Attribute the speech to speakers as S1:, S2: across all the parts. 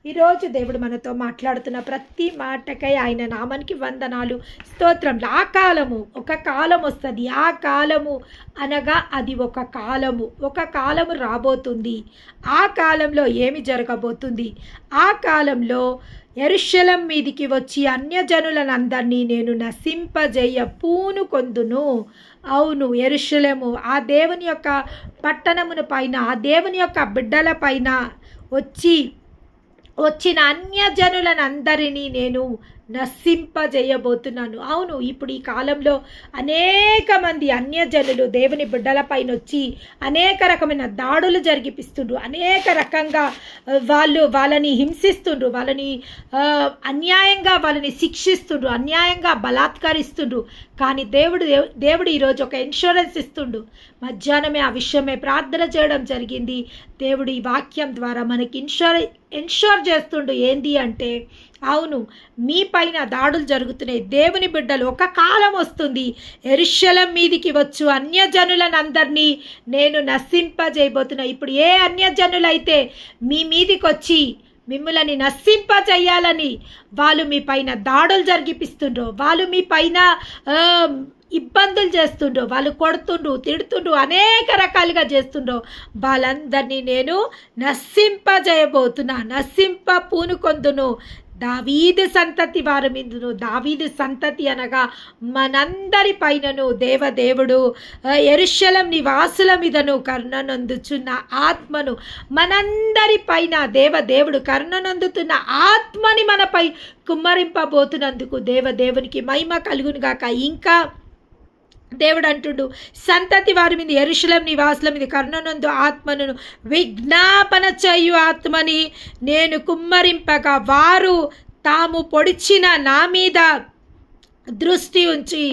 S1: ఈరోజు దేవుడు మనతో మాట్లాడుతున్న ప్రతి మాటకై ఆయన నామానికి వందనాలు, స్తోత్రంలో. ఆ కాలము, ఒక కాలం వస్తుంది. ఆ కాలము అనగా అది ఒక కాలము రాబోతుంది. ఆ కాలంలో ఏమి జరగబోతుంది? ఆ కాలంలో యెరూషలేం మీదికి వచ్చి అన్యజనులనందరినీ నేను నశింపజేయ పూనుకొందును. అవును, యెరూషలేము ఆ దేవుని యొక్క పట్టణమును పైన, ఆ దేవుని యొక్క బిడ్డల పైన వచ్చిన అన్యజనులనందరినీ నేను నశింపజేయబోతున్నాను. అవును, ఇప్పుడు ఈ కాలంలో అనేక మంది అన్యజనులు దేవుని బిడ్డల పైన వచ్చి అనేక రకమైన దాడులు జరిగిపిస్తుండ్రు. అనేక రకంగా వాళ్ళని హింసిస్తుండ్రు, వాళ్ళని అన్యాయంగా వాళ్ళని శిక్షిస్తుండ్రు, అన్యాయంగా బలాత్కరిస్తుండ్రు. కానీ దేవుడు ఈరోజు ఒక ఇన్సూరెన్స్ ఇస్తుండు. మధ్యాహ్నమే ఆ విషయమే ప్రార్థన చేయడం జరిగింది. దేవుడు ఈ వాక్యం ద్వారా మనకి ఇన్షూర్ చేస్తుండు. ఏంది అంటే, అవును, మీ పైన దాడులు జరుగుతున్నాయి. దేవుని బిడ్డలు, ఒక కాలం వస్తుంది, యెరూషలేం మీదికి వచ్చు అన్యజనులనందరినీ నేను నశింపజేయబోతున్నా. ఇప్పుడు ఏ అన్యజనులైతే మీ మీదికి వచ్చి మిమ్మల్ని నశింపజేయాలని వాళ్ళు మీ పైన దాడులు జరిగిపిస్తుండ్రో, వాళ్ళు మీ పైన ఇబ్బందులు చేస్తుండ్రో, వాళ్ళు కొడుతుండ్రు, తిడుతుండ్రు, అనేక రకాలుగా చేస్తుండ్రో, వాళ్ళందరినీ నేను నశింప పూనుకొందును. దావీదు సంతతి వారి మీదను, దావీదు సంతతి అనగా మనందరి పైనను దేవుడు యెరూషలేం నివాసుల మీదను కరుణనందుచున్న ఆత్మను, మనందరి పైన దేవుడు కరుణనందుతున్న ఆత్మని మనపై కుమ్మరింపబోతున్నందుకు దేవునికి మహిమ కలుగును గాక. ఇంకా దేవుడు అంటుండు, సంతతి వారి మీద, యెరూషలేం నివాసుల మీద కరుణనందు ఆత్మను, విజ్ఞాపన చేయు ఆత్మని నేను కుమ్మరింపగా వారు తాము పొడిచిన నా మీద దృష్టి ఉంచి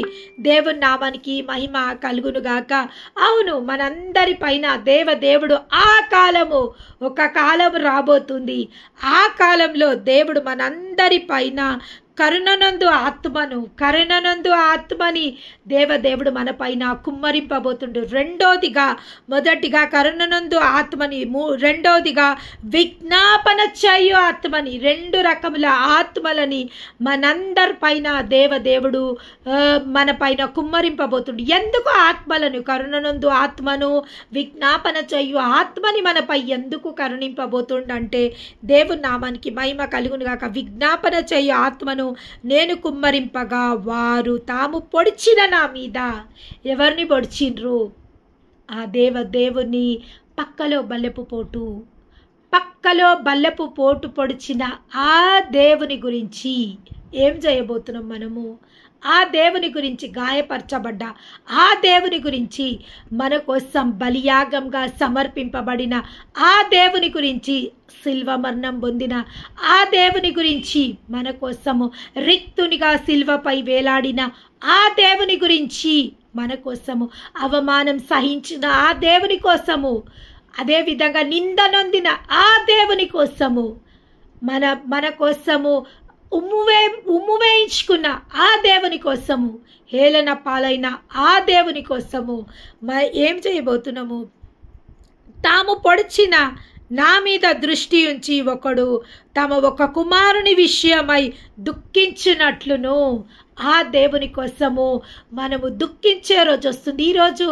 S1: దేవుని నామానికి మహిమ కలుగునుగాక. అవును, మనందరి పైన దేవదేవుడు ఒక కాలము రాబోతుంది. ఆ కాలంలో దేవుడు మనందరి పైన కరుణనందు ఆత్మని దేవుడు మన పైన కుమ్మరింపబోతుండు. మొదటిగా కరుణనందు ఆత్మని, రెండోదిగా విజ్ఞాపన చేయు ఆత్మని, రెండు రకముల ఆత్మలని మనందరి పైన దేవుడు మన పైన కుమ్మరింపబోతుండు. ఎందుకు ఆత్మలను, కరుణనందు ఆత్మను, విజ్ఞాపన చేయు ఆత్మని మనపై ఎందుకు కరుణింపబోతుండంటే, దేవుని నామానికి మహిమ కలుగును గాక. విజ్ఞాపన చేయు ఆత్మను నేను కుమ్మరింపగా వారు తాము పొడిచిన నా మీద, ఎవరిని పొడిచిండ్రు? ఆ దేవుని పక్కలో బల్లెపు పోటు పొడిచిన ఆ దేవుని గురించి ఏం చేయబోతున్నాం మనము? ఆ దేవుని గురించి, గాయపరచబడ్డ ఆ దేవుని గురించి, మన కోసం బలియాగంగా సమర్పింపబడిన ఆ దేవుని గురించి, శిల్వ మరణం పొందిన ఆ దేవుని గురించి, మన కోసము రిక్తునిగా శిల్వపై వేలాడిన ఆ దేవుని గురించి, మన కోసము అవమానం సహించిన ఆ దేవుని కోసము, అదేవిధంగా నిందనొందిన ఆ దేవుని కోసము, మన కోసము ఉమ్ము వేయించుకున్న ఆ దేవుని కోసము, హేళన పాలైన ఆ దేవుని కోసము ఏం చేయబోతున్నాము? తాము పొడిచిన నా మీద దృష్టి ఉంచి ఒకడు తమ ఒక కుమారుని విషయమై దుఃఖించినట్లును, ఆ దేవుని కోసము మనము దుఃఖించే రోజు వస్తుంది. ఈరోజు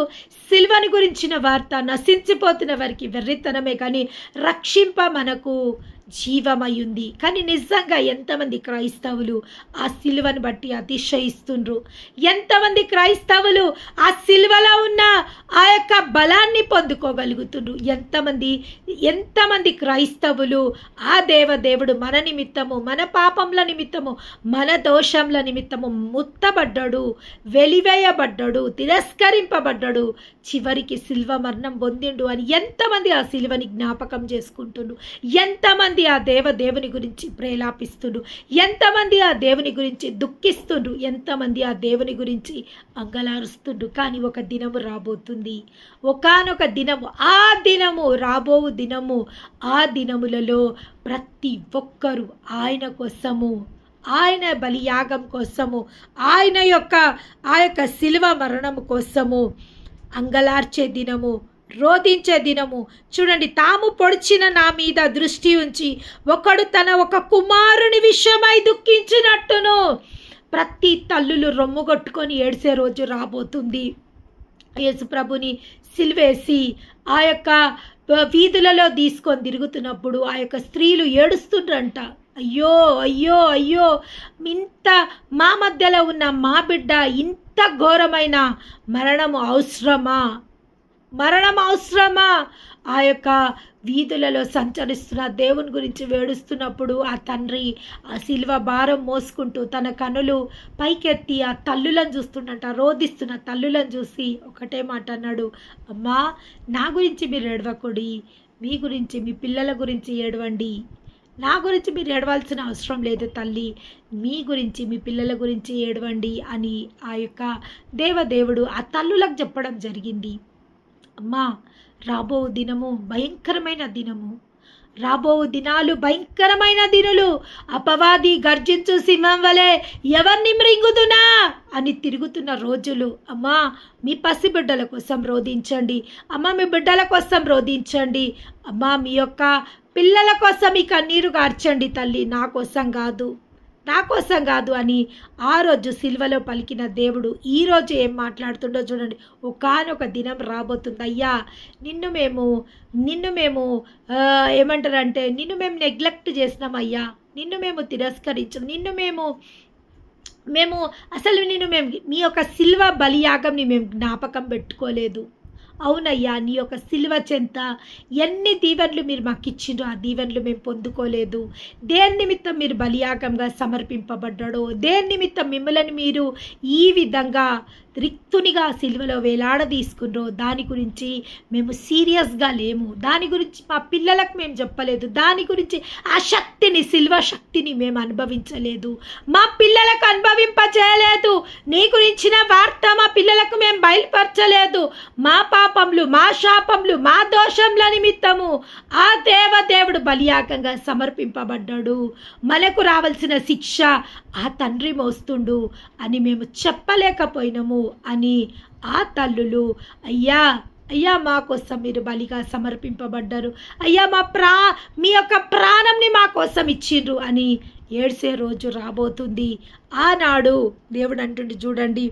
S1: సిల్వని గురించిన వార్త నశించిపోతున్న వారికి వెర్రితనమే, కానీ రక్షింప మనకు జీవమయ్యుంది. కానీ నిజంగా ఎంతమంది క్రైస్తవులు ఆ సిలువను బట్టి అతిశయిస్తుండ్రు? ఎంతమంది క్రైస్తవులు ఆ సిలువలో ఉన్న ఆ యొక్క బలాన్ని పొందుకోగలుగుతుండ్రు? ఎంతమంది క్రైస్తవులు ఆ దేవుడు మన నిమిత్తము, మన పాపంల నిమిత్తము, మన దోషంల నిమిత్తము ముత్తబడ్డాడు, వెలివేయబడ్డాడు, తిరస్కరింపబడ్డాడు, చివరికి సిల్వ మరణం పొందిండు అని ఎంతమంది ఆ సిలువని జ్ఞాపకం చేసుకుంటుండ్రు? ఎంతమంది ఆ దేవుని గురించి ప్రేలాపిస్తుండ్రు? ఎంతమంది ఆ దేవుని గురించి దుఃఖిస్తుండ్రు? ఎంతమంది ఆ దేవుని గురించి అంగలారుస్తుండ్రు? కానీ ఒక దినము రాబోతుంది, ఒకానొక దినము, రాబోవు దినము, ఆ దినములలో ప్రతి ఒక్కరూ ఆయన కోసము, ఆయన బలియాగం కోసము, ఆ యొక్క శిలువ మరణము కోసము అంగలార్చే దినము రోధించే దినము. చూడండి, తాము పొడిచిన నా మీద దృష్టి ఉంచి ఒకడు తన ఒక కుమారుని విషయమై దుఃఖించినట్టును. ప్రతి తల్లులు రొమ్ము కొట్టుకొని ఏడ్చే రోజు రాబోతుంది. యేసు ప్రభుని సిలువేసి ఆ యొక్క వీధులలో తీసుకొని తిరుగుతున్నప్పుడు ఆ యొక్క స్త్రీలు ఏడుస్తుండ్రంట. అయ్యో అయ్యో అయ్యో, ఇంత మా మధ్యలో ఉన్న మా బిడ్డ ఇంత ఘోరమైన మరణం అవసరమా, మరణం అవసరమా? ఆ యొక్క వీధులలో సంచరిస్తున్న దేవుని గురించి వేడుస్తున్నప్పుడు ఆ తండ్రి ఆ సిలువ భారం మోసుకుంటూ తన కనులు పైకెత్తి ఆ తల్లులను చూస్తుండట. రోధిస్తున్న తల్లులను చూసి ఒకటే మాట అన్నాడు, అమ్మా నా గురించి మీరు ఏడవకుడి, మీ గురించి మీ పిల్లల గురించి ఏడవండి. నా గురించి మీరు ఏడవాల్సిన అవసరం లేదు తల్లి, మీ గురించి మీ పిల్లల గురించి ఏడవండి అని ఆ యొక్క దేవదేవుడు ఆ తల్లులకు చెప్పడం జరిగింది. అమ్మా రాబో దినము భయంకరమైన దినము, రాబో దినాలు భయంకరమైన దినులు. అపవాది గర్జించు సింహం వలె ఎవరిని మృంగుతున్నా అని తిరుగుతున్న రోజులు. అమ్మా మీ పసిబిడ్డల కోసం రోధించండి, అమ్మ మీ బిడ్డల కోసం రోధించండి, అమ్మా మీ యొక్క పిల్లల కోసం ఈ కన్నీరు గార్చండి తల్లి, నా కోసం కాదు, నా కోసం కాదు అని ఆ రోజు సిలువలో పలికిన దేవుడు ఈరోజు ఏం మాట్లాడుతుండో చూడండి. ఒకానొక దినం రాబోతుంది, అయ్యా నిన్ను మేము ఏమంటారంటే నిన్ను మేము నెగ్లెక్ట్ చేసినాం అయ్యా, నిన్ను మేము తిరస్కరించాం, నిన్ను మేము అసలు మీ యొక్క సిలువ బలియాగంని మేము జ్ఞాపకం పెట్టుకోలేదు. అవునయ్యా, నీ యొక్క సిలువ చెంత ఎన్ని దీవెనలు మీరు మాకు ఇచ్చిండ్రో ఆ దీవెనలు మేము పొందుకోలేదు. దేని నిమిత్తం మీరు బలియాగంగా సమర్పింపబడ్డాడో, దేని నిమిత్తం మిమ్మల్ని మీరు ఈ విధంగా రిక్తునిగా సిలువలో వేలాడదీసుకున్నారో దాని గురించి మేము సీరియస్గా లేము, దాని గురించి మా పిల్లలకు మేము చెప్పలేదు, దాని గురించి ఆ శక్తిని సిలువ శక్తిని మేము అనుభవించలేదు, మా పిల్లలకు అనుభవింపచేయలేదు, నీ గురించిన వార్త మా పిల్లలకు మేము బయలుపరచలేదు. మా పాపములు, మా శాపములు, మా దోషముల నిమిత్తము ఆ దేవదేవుడు బలియాగంగా సమర్పింపబడ్డాడు, మనకు రావాల్సిన శిక్ష ఆ తండ్రి మోస్తుండు అని మేము చెప్పలేకపోయినాము అని ఆ తల్లులు అయ్యా అయ్యా మా కోసం మీరు బలిగా సమర్పింపబడ్డారు, అయ్యా మీ యొక్క ప్రాణంని మా కోసం ఇచ్చిండ్రు అని ఏడ్చే రోజు రాబోతుంది. ఆనాడు దేవుడు అంటుండి చూడండి,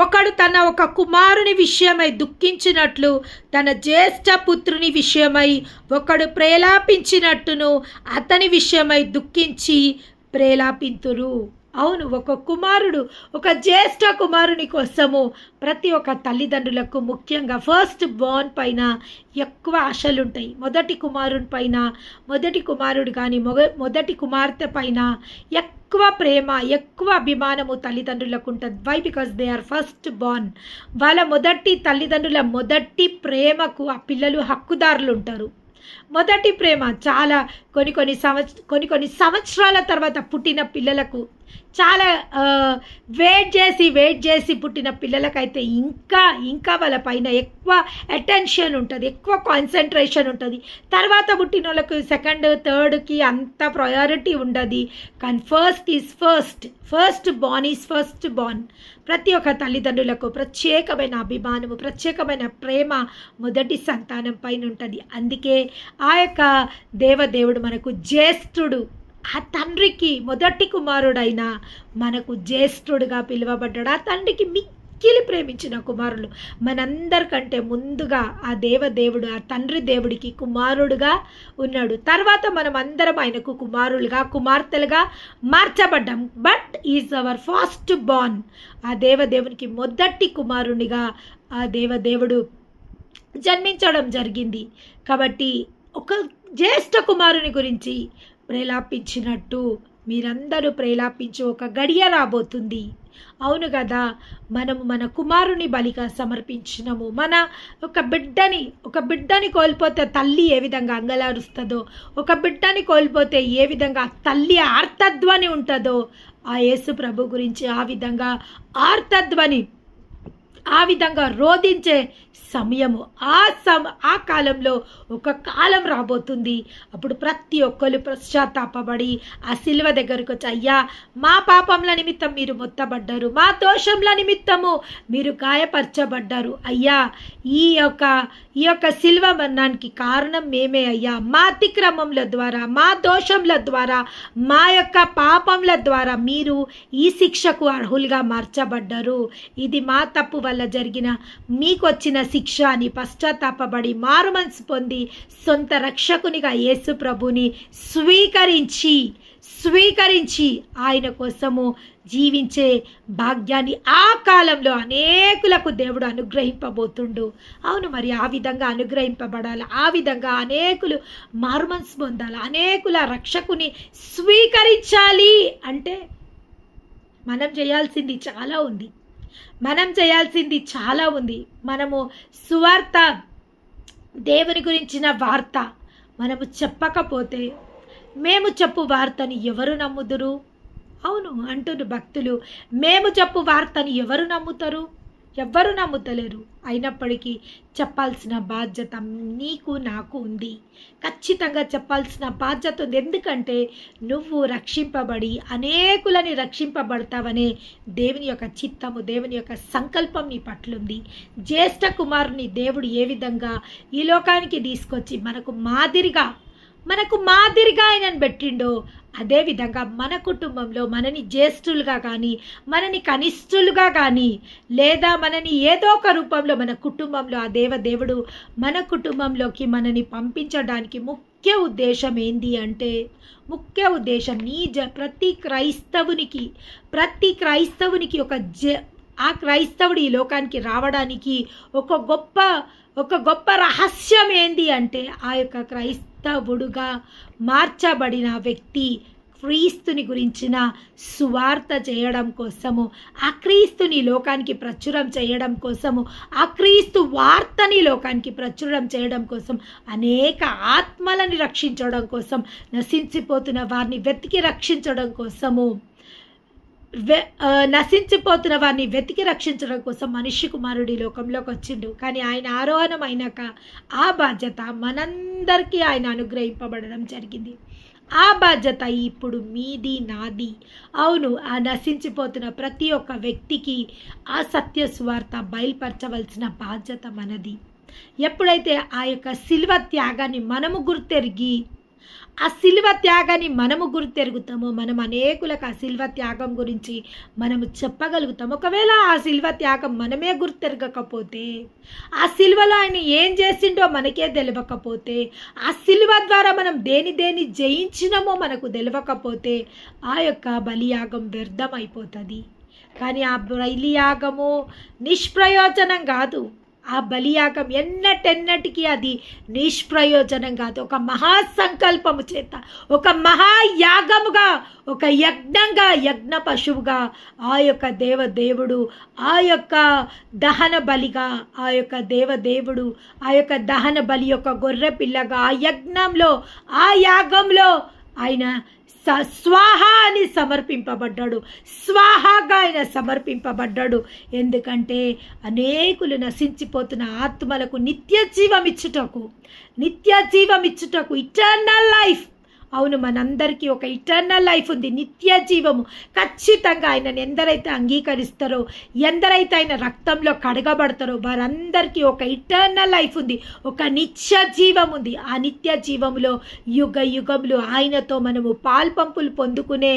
S1: ఒకడు తన ఒక కుమారుని విషయమై దుఃఖించినట్లు తన జ్యేష్ఠ పుత్రుని విషయమై ఒకడు ప్రేలాపించినట్టును అతని విషయమై దుఃఖించి ప్రేలాపింతురు. అవును, ఒక కుమారుడు, ఒక జ్యేష్ఠ కుమారుని కోసము ప్రతి ఒక్క తల్లిదండ్రులకు ముఖ్యంగా ఫస్ట్ బోర్న్ పైన ఎక్కువ ఆశలు ఉంటాయి. మొదటి కుమారుని పైన, మొదటి కుమారుడు కానీ మొదటి కుమార్తె పైన ఎక్కువ ప్రేమ, ఎక్కువ అభిమానము తల్లిదండ్రులకు ఉంటుంది. Why? Because they are first born. వాళ్ళ మొదటి తల్లిదండ్రుల మొదటి ప్రేమకు ఆ పిల్లలు హక్కుదారులు ఉంటారు. మొదటి ప్రేమ చాలా కొన్ని సంవత్సరాల తర్వాత పుట్టిన పిల్లలకు, చాలా వెయిట్ చేసి పుట్టిన పిల్లలకైతే ఇంకా వాళ్ళ పైన ఎక్కువ అటెన్షన్ ఉంటుంది, ఎక్కువ కాన్సన్ట్రేషన్ ఉంటుంది. తర్వాత పుట్టిన వాళ్ళకు సెకండ్ థర్డ్కి అంత ప్రయారిటీ ఉండదు. కానీ first Born is first Born. ప్రతి ఒక్క తల్లిదండ్రులకు ప్రత్యేకమైన అభిమానము, ప్రత్యేకమైన ప్రేమ మొదటి సంతానం పైన ఉంటుంది. అందుకే ఆ యొక్క దేవదేవుడు మనకు జ్యేష్ఠుడు, ఆ తండ్రికి మొదటి కుమారుడైన మనకు జ్యేష్ఠుడుగా పిలువబడ్డాడు. ఆ తండ్రికి మిక్కిలి ప్రేమించిన కుమారులు మనందరికంటే ముందుగా ఆ దేవదేవుడు, ఆ తండ్రి దేవుడికి కుమారుడుగా ఉన్నాడు. తర్వాత మనం అందరం ఆయనకు కుమారులుగా, కుమార్తెలుగా మార్చబడ్డాం. But is our first born. ఆ దేవదేవునికి మొదటి కుమారునిగా ఆ దేవదేవుడు జన్మించడం జరిగింది. కాబట్టి ఒక జ్యేష్ఠ కుమారుని గురించి ప్రేలాపించినట్టు మీరందరూ ప్రేలాపించు ఒక గడియ రాబోతుంది. అవును కదా, మనము మన కుమారుని బలిగా సమర్పించినము. మన ఒక బిడ్డని కోల్పోతే తల్లి ఏ విధంగా అంగలారుస్తుందో, ఒక బిడ్డని కోల్పోతే ఏ విధంగా తల్లి ఆర్తధ్వని ఉంటుందో, ఆ యేసు ప్రభు గురించి ఆ విధంగా ఆర్తధ్వని ఆ విధంగా రోధించే సమయము, ఆ కాలంలో ఒక కాలం రాబోతుంది. అప్పుడు ప్రతి ఒక్కరు పశ్చాత్తాపడి ఆ సిలువ దగ్గరకు వచ్చి, అయ్యా మా పాపంల నిమిత్తం మీరు మొత్తబడ్డారు, మా దోషంల నిమిత్తము మీరు గాయపరచబడ్డారు అయ్యా, ఈ యొక్క సిలువ మరణానికి కారణం మేమే అయ్యా, మా అతిక్రమముల ద్వారా, మా దోషంల ద్వారా, మా యొక్క పాపంల ద్వారా మీరు ఈ శిక్షకు అర్హులుగా మార్చబడ్డారు. ఇది మా తప్పు వల్ల జరిగిన మీకు వచ్చిన శిక్ష అని పశ్చాత్తాపడి మారుమనసు పొంది సొంత రక్షకునిగా యేసు ప్రభుని స్వీకరించి ఆయన కోసము జీవించే భాగ్యాన్ని ఆ కాలంలో అనేకులకు దేవుడు అనుగ్రహింపబోతుండు. అవును, మరి ఆ విధంగా అనుగ్రహింపబడాలి, ఆ విధంగా అనేకులు మారుమనసు పొందాలి, అనేకుల రక్షకుని స్వీకరించాలి అంటే మనం చేయాల్సింది చాలా ఉంది. మనము సువార్త, దేవుని గురించిన వార్త మనము చెప్పకపోతే మేము చెప్పు వార్తని ఎవరు నమ్ముదురు? అవును అంటున్నారు భక్తులు, మేము చెప్పు వార్తని ఎవరు నమ్ముతారు? ఎవ్వరు నమ్ముతలేరు. అయినప్పటికీ చెప్పాల్సిన బాధ్యత నీకు నాకు ఉంది, ఖచ్చితంగా చెప్పాల్సిన బాధ్యత ఉంది. ఎందుకంటే నువ్వు రక్షింపబడి అనేకులని రక్షింపబడతావనే దేవుని యొక్క చిత్తము, దేవుని యొక్క సంకల్పం నీ పట్లుంది. జ్యేష్ఠ కుమారుని దేవుడు ఏ విధంగా ఈ లోకానికి తీసుకొచ్చి మనకు మాదిరిగా ఆయనను పెట్టిండో, అదేవిధంగా మన కుటుంబంలో మనని జ్యేష్ఠులుగా కానీ, మనని కనిష్ఠులుగా కానీ, లేదా మనని ఏదో ఒక రూపంలో మన కుటుంబంలో ఆ దేవుడు మన కుటుంబంలోకి మనని పంపించడానికి ముఖ్య ఉద్దేశం ఏంది అంటే, ముఖ్య ఉద్దేశం ప్రతి క్రైస్తవునికి ఆ క్రైస్తవుడు ఈ లోకానికి రావడానికి ఒక గొప్ప రహస్యం ఏంది అంటే, ఆ యొక్క క్రైస్తవుడుగా మార్చబడిన వ్యక్తి క్రీస్తుని గురించిన సువార్త చేయడం కోసము, ఆ క్రీస్తుని లోకానికి ప్రచురం చేయడం కోసము, ఆ క్రీస్తు వార్తని లోకానికి ప్రచురం చేయడం కోసం, అనేక ఆత్మలని రక్షించడం కోసం, నశించిపోతున్న వారిని వెతికి రక్షించడం కోసము, మనిషి కుమారుడి లోకంలోకి వచ్చిండు. కానీ ఆయన ఆరోహణం అయినాక ఆ బాధ్యత మనందరికీ ఆయన అనుగ్రహింపబడడం జరిగింది. ఆ బాధ్యత ఇప్పుడు మీది, నాది. అవును, ఆ నశించిపోతున్న ప్రతి ఒక్క వ్యక్తికి ఆ సత్య సువార్త బయలుపరచవలసిన బాధ్యత మనది. ఎప్పుడైతే ఆ యొక్క శిలువ త్యాగాన్ని మనము గుర్తెరుగుతామో, మనం అనేకులకు ఆ శిలువ త్యాగం గురించి మనము చెప్పగలుగుతాం. ఒకవేళ ఆ శిలువ త్యాగం మనమే గుర్తెరగకపోతే, ఆ శిలువలో ఆయన ఏం చేసిండో మనకే తెలియకపోతే, ఆ శిలువ ద్వారా మనం దేని జయించినామో మనకు తెలియకపోతే, ఆ యొక్క బలియాగం వ్యర్థమైపోతుంది. కానీ ఆ బలియాగము నిష్ప్రయోజనం కాదు. ఆ బలియాగం ఎన్నటెన్నటికీ అది నిష్ప్రయోజనం కాదు. ఒక మహాసంకల్పము చేత, ఒక మహాయాగముగా, ఒక యజ్ఞ పశువుగా ఆ యొక్క దేవుడు, ఆ యొక్క దహన బలిగా, ఆ యొక్క దేవుడు ఆ యొక్క దహన బలి యొక్క గొర్రె పిల్లగా ఆ యజ్ఞంలో, ఆ యాగంలో ఆయన స్వాహా అని స్వాహాగా ఆయన సమర్పింపబడ్డాడు. ఎందుకంటే అనేకులు నశించిపోతున్న ఆత్మలకు నిత్య జీవం ఇచ్చుటకు ఇటర్నల్ లైఫ్. అవును, మనందరికీ ఒక ఇటర్నల్ లైఫ్ ఉంది, నిత్య జీవము. ఖచ్చితంగా ఆయనను ఎందరైతే అంగీకరిస్తారో, ఎందరైతే ఆయన రక్తంలో కడగబడతారో వారందరికీ ఒక ఇటర్నల్ లైఫ్ ఉంది, ఒక నిత్య జీవం ఉంది. ఆ నిత్య జీవములో యుగములు ఆయనతో మనము పాల్పంపులు పొందుకునే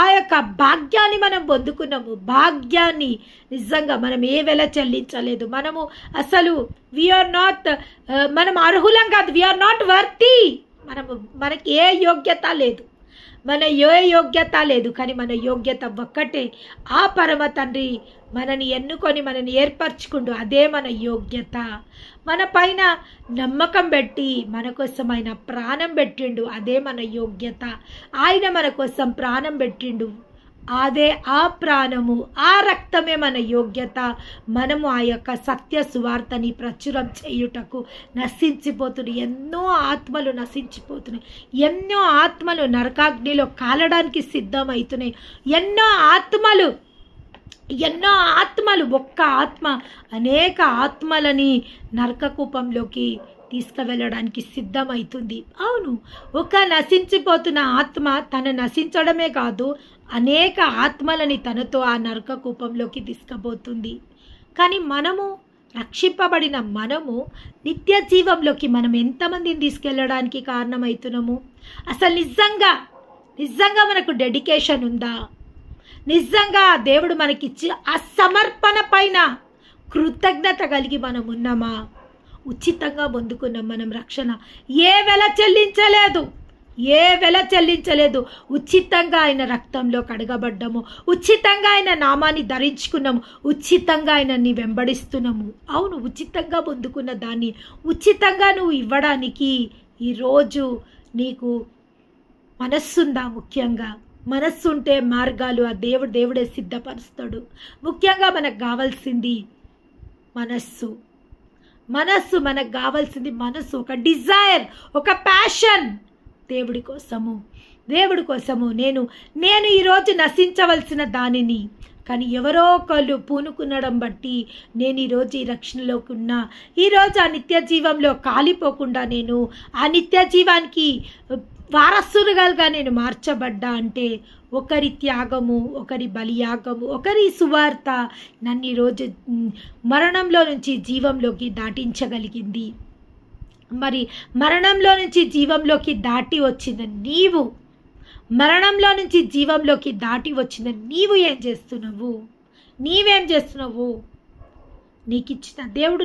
S1: ఆ యొక్క భాగ్యాన్ని మనం పొందుకున్నాము. భాగ్యాన్ని నిజంగా మనం ఏ వెల చెల్లించలేదు. మనము అసలు మనం అర్హులం కాదు. We are not worthy. మనకి ఏ యోగ్యత లేదు. కానీ మన యోగ్యత ఒక్కటే. ఆ పరమ తండ్రి మనని ఎన్నుకొని మనని ఏర్పరచుకుంటూ, అదే మన యోగ్యత. మన పైన నమ్మకం పెట్టి మన కోసం ఆయన ప్రాణం పెట్టిండు, అదే మన యోగ్యత. ఆయన మన కోసం ప్రాణం పెట్టిండు, అదే ఆ ప్రాణము, ఆ రక్తమే మన యోగ్యత. మనము ఆ యొక్క సత్య సువార్తని ప్రచురం చేయుటకు ఎన్నో ఆత్మలు నశించిపోతున్నాయి, ఎన్నో ఆత్మలు నరకాగ్నిలో కాలడానికి సిద్ధమవుతున్నాయి, ఎన్నో ఆత్మలు ఎన్నో ఆత్మలు, ఒక్క ఆత్మ అనేక ఆత్మలని నరకకూపంలోకి తీసుకువెళ్ళడానికి సిద్ధమవుతుంది. అవును, ఒక నశించిపోతున్న ఆత్మ తను నశించడమే కాదు, అనేక ఆత్మలని తనతో ఆ నరకకూపంలోకి తీసుకుపోతుంది. కానీ మనము రక్షింపబడిన మనము నిత్య జీవంలోకి మనం ఎంతమందిని తీసుకెళ్ళడానికి కారణమవుతున్నాము? అసలు నిజంగా మనకు డెడికేషన్ ఉందా? నిజంగా దేవుడు మనకిచ్చి ఆ సమర్పణ పైన కృతజ్ఞత కలిగి మనం ఉన్నామా? ఉచితంగా పొందుకున్నాం మనం రక్షణ. ఏ వెల చెల్లించలేదు. ఉచితంగా ఆయన రక్తంలో కడగబడ్డాము, ఉచితంగా ఆయన నామాన్ని ధరించుకున్నాము, ఉచితంగా ఆయనని వెంబడిస్తున్నాము. అవును, ఉచితంగా పొందుకున్న దాన్ని ఉచితంగా నువ్వు ఇవ్వడానికి ఈరోజు నీకు మనస్సుందా? ముఖ్యంగా మనస్సుంటే మార్గాలు ఆ దేవుడే సిద్ధపరుస్తాడు. ముఖ్యంగా మనకు కావాల్సింది మనస్సు. మనకు కావాల్సింది మనస్సు, ఒక డిజైర్, ఒక ప్యాషన్ దేవుడి కోసము. నేను ఈరోజు నశించవలసిన దానిని, కానీ ఎవరో ఒకళ్ళు పూనుకునడం బట్టి నేను ఈరోజు ఈ రక్షణలోకి ఉన్నా. ఈరోజు ఆ నిత్య జీవంలో కాలిపోకుండా నేను ఆ నిత్య జీవానికి వారసులుగా నేను మార్చబడ్డా అంటే ఒకరి త్యాగము, ఒకరి బలియాగము, ఒకరి సువార్త నన్ను ఈరోజు మరణంలో నుంచి జీవంలోకి దాటించగలిగింది. మరి మరణంలో నుంచి జీవంలోకి దాటి వచ్చిన నీవు, ఏం చేస్తున్నావు? నీవేం చేస్తున్నావు? దేవుడు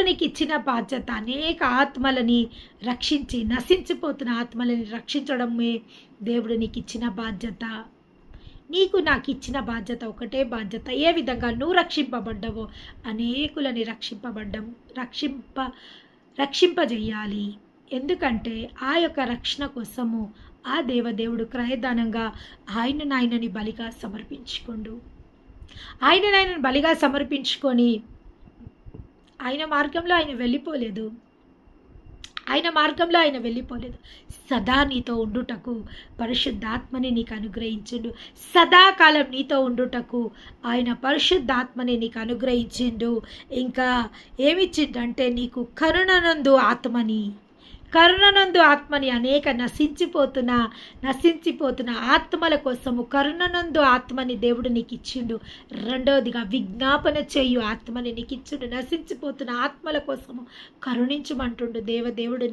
S1: నీకు ఇచ్చిన బాధ్యత అనేక ఆత్మలని రక్షించి, నశించిపోతున్న ఆత్మలని రక్షించడమే దేవుడు నీకు ఇచ్చిన బాధ్యత. నాకు ఇచ్చిన బాధ్యత ఒకటే బాధ్యత. ఏ విధంగా నువ్వు రక్షింపబడ్డావో అనేకులని రక్షింపజేయాలి. ఎందుకంటే ఆ యొక్క రక్షణ కోసము ఆ దేవుడు క్రయదానంగా ఆయనని బలిగా సమర్పించుకొని ఆయన మార్గంలో ఆయన వెళ్ళిపోలేదు. సదా నీతో ఉండుటకు పరిశుద్ధాత్మని నీకు అనుగ్రహించిండు. సదాకాలం నీతో ఉండుటకు ఆయన పరిశుద్ధాత్మని నీకు అనుగ్రహించిండు. ఇంకా ఏమిచ్చిండంటే నీకు కరుణనందు ఆత్మని అనేక నశించిపోతున్న ఆత్మల కోసము కరుణనందు ఆత్మని దేవుడు నీకు ఇచ్చిండు. రెండవదిగా విజ్ఞాపన చేయు ఆత్మని నీకు ఇచ్చిండు. నశించిపోతున్న ఆత్మల కోసము కరుణించమంటుండు దేవుడు.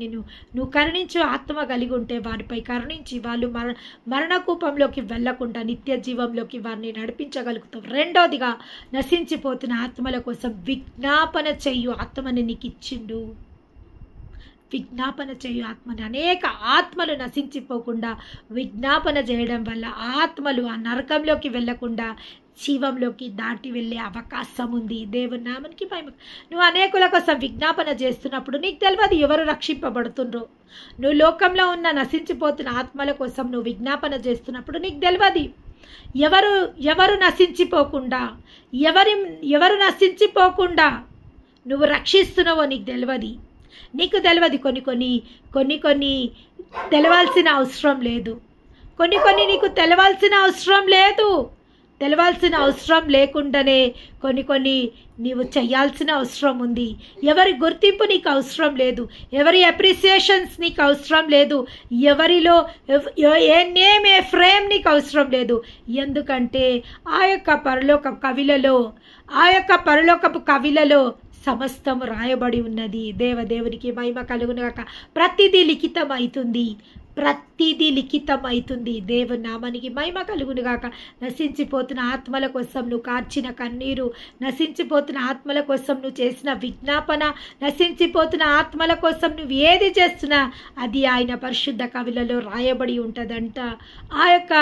S1: నువ్వు కరుణించు ఆత్మ కలిగి ఉంటే వారిపై కరుణించి వాళ్ళు మరణకూపంలోకి వెళ్లకుండా నిత్య జీవంలోకి వారిని నడిపించగలుగుతావు. రెండవదిగా నశించిపోతున్న ఆత్మల కోసం విజ్ఞాపన చేయు ఆత్మని నీకు ఇచ్చిండు. విజ్ఞాపన చేయు ఆత్మని, అనేక ఆత్మలు నశించిపోకుండా విజ్ఞాపన చేయడం వల్ల ఆత్మలు ఆ నరకంలోకి వెళ్లకుండా జీవంలోకి దాటి వెళ్ళే అవకాశం ఉంది. దేవుని నామానికి మహిమ. నువ్వు అనేకుల కోసం విజ్ఞాపన చేస్తున్నప్పుడు నీకు తెలియదు ఎవరు రక్షింపబడుతుండ్రో. నువ్వు లోకంలో ఉన్న నశించిపోతున్న ఆత్మల కోసం నువ్వు విజ్ఞాపన చేస్తున్నప్పుడు నీకు తెలియదు ఎవరు నశించిపోకుండా నువ్వు రక్షిస్తున్నావో నీకు తెలియదు. కొన్ని తెలవాల్సిన అవసరం లేదు. కొన్ని నీకు తెలవాల్సిన అవసరం లేకుండానే కొన్ని నీవు చేయాల్సిన అవసరం ఉంది. ఎవరి గుర్తింపు నీకు అవసరం లేదు, ఎవరి అప్రిసియేషన్స్ నీకు అవసరం లేదు, ఎవరిలో ఏ నేమ్ ఏ ఫ్రేమ్ నీకు అవసరం లేదు. ఎందుకంటే ఆ యొక్క పరలోకపు కవిలలో సమస్తము రాయబడి ఉన్నది. దేవునికి మహిమ కలుగునుగాక. ప్రతిదీ లిఖితం అవుతుంది. దేవుని నామానికి మహిమ కలుగునుగాక. నశించిపోతున్న ఆత్మల కోసం నువ్వు కార్చిన కన్నీరు, నశించిపోతున్న ఆత్మల కోసం నువ్వు చేసిన విజ్ఞాపన, నశించిపోతున్న ఆత్మల కోసం నువ్వు ఏది చేస్తున్నా అది ఆయన పరిశుద్ధ కవిలలో రాయబడి ఉంటుందంట. ఆ యొక్క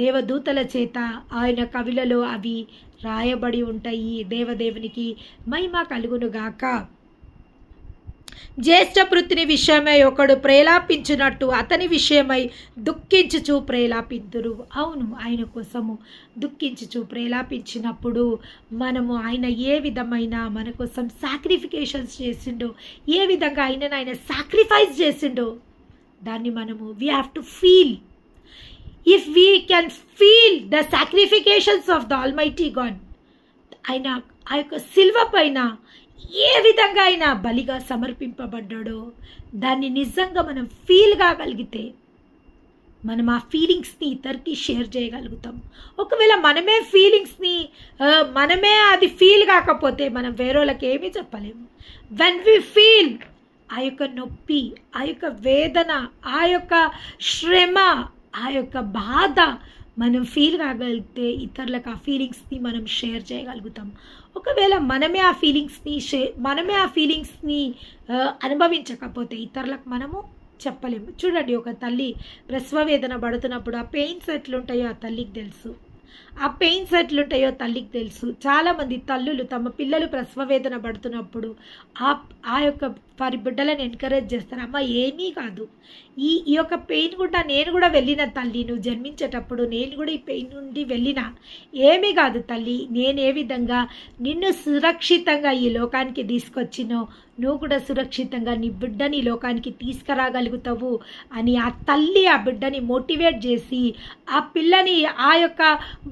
S1: దేవదూతల చేత ఆయన కవిలలో అవి రాయబడి ఉంటాయి. దేవునికి మహిమ కలుగునుగాక. జ్యేష్ఠపుత్రుని విషయమై ఒకడు ప్రేలాపించినట్టు అతని విషయమై దుఃఖించుచు ప్రేలాపింతురు. అవును, ఆయన కోసము దుఃఖించుచు ప్రేలాపించినప్పుడు మనము ఆయన ఏ విధమైన మన కోసం సాక్రిఫికేషన్స్ చేసిండో, ఏ విధంగా ఆయన సాక్రిఫైస్ చేసిండో దాన్ని మనము we have to feel. If we can feel the sacrifications of the almighty God, ఆయన ఆ యొక్క శిల్వ పైన ఏ విధంగా ఆయన బలిగా సమర్పింపబడ్డాడో దాన్ని నిజంగా మనం ఫీల్ కాగలిగితే మనం ఆ ఫీలింగ్స్ని ఇతరికి షేర్ చేయగలుగుతాం. ఒకవేళ మనమే అది ఫీల్ కాకపోతే మనం వేరేళ్ళకి ఏమీ చెప్పలేము. వెన్ వి ఫీల్ ఆ యొక్క నొప్పి, ఆ యొక్క వేదన, ఆ యొక్క శ్రమ, ఆ యొక్క బాధ మనం ఫీల్ కాగలిగితే ఇతరులకు ఆ ఫీలింగ్స్ని మనం షేర్ చేయగలుగుతాం. ఒకవేళ మనమే ఆ ఫీలింగ్స్ని అనుభవించకపోతే ఇతరులకు మనము చెప్పలేము. చూడండి, ఒక తల్లి ప్రసవ వేదన పడుతున్నప్పుడు ఆ పెయిన్స్ ఎట్లుంటాయో ఆ తల్లికి తెలుసు. చాలామంది తల్లులు తమ పిల్లలు ప్రసవ వేదన పడుతున్నప్పుడు ఆ యొక్క వారి బిడ్డలను ఎంకరేజ్ చేస్తారు. అమ్మ ఏమీ కాదు, ఈ యొక్క పెయిన్ కూడా నేను కూడా వెళ్ళిన తల్లి, నువ్వు జన్మించేటప్పుడు నేను కూడా ఈ పెయిన్ నుండి వెళ్ళిన, ఏమీ కాదు తల్లి, నేను ఏ విధంగా నిన్ను సురక్షితంగా ఈ లోకానికి తీసుకొచ్చినో నువ్వు కూడా సురక్షితంగా నీ బిడ్డని ఈ లోకానికి తీసుకురాగలుగుతావు అని ఆ తల్లి ఆ బిడ్డని మోటివేట్ చేసి ఆ పిల్లని ఆ యొక్క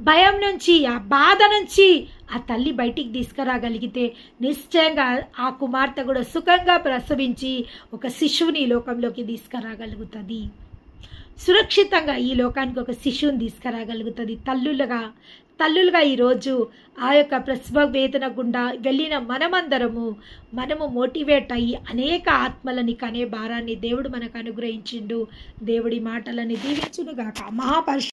S1: భయం నుంచి, ఆ బాధ నుంచి ఆ తల్లి బయటికి తీసుకురాగలిగితే నిశ్చయంగా ఆ కుమార్తె కూడా సుఖంగా ప్రసవించి ఒక శిశువుని ఈ లోకంలోకి తీసుకురాగలుగుతుంది. సురక్షితంగా ఈ లోకానికి ఒక శిశువుని తీసుకురాగలుగుతుంది. తల్లులుగా ఈరోజు ఆ యొక్క ప్రసవ వేదన గుండా వెళ్ళిన మనము మోటివేట్ అయ్యి అనేక ఆత్మలని కనే భారాన్ని దేవుడు మనకు అనుగ్రహించిండు. దేవుడి మాటలని దీవించునుగాక. మహాపరిశుద్ధ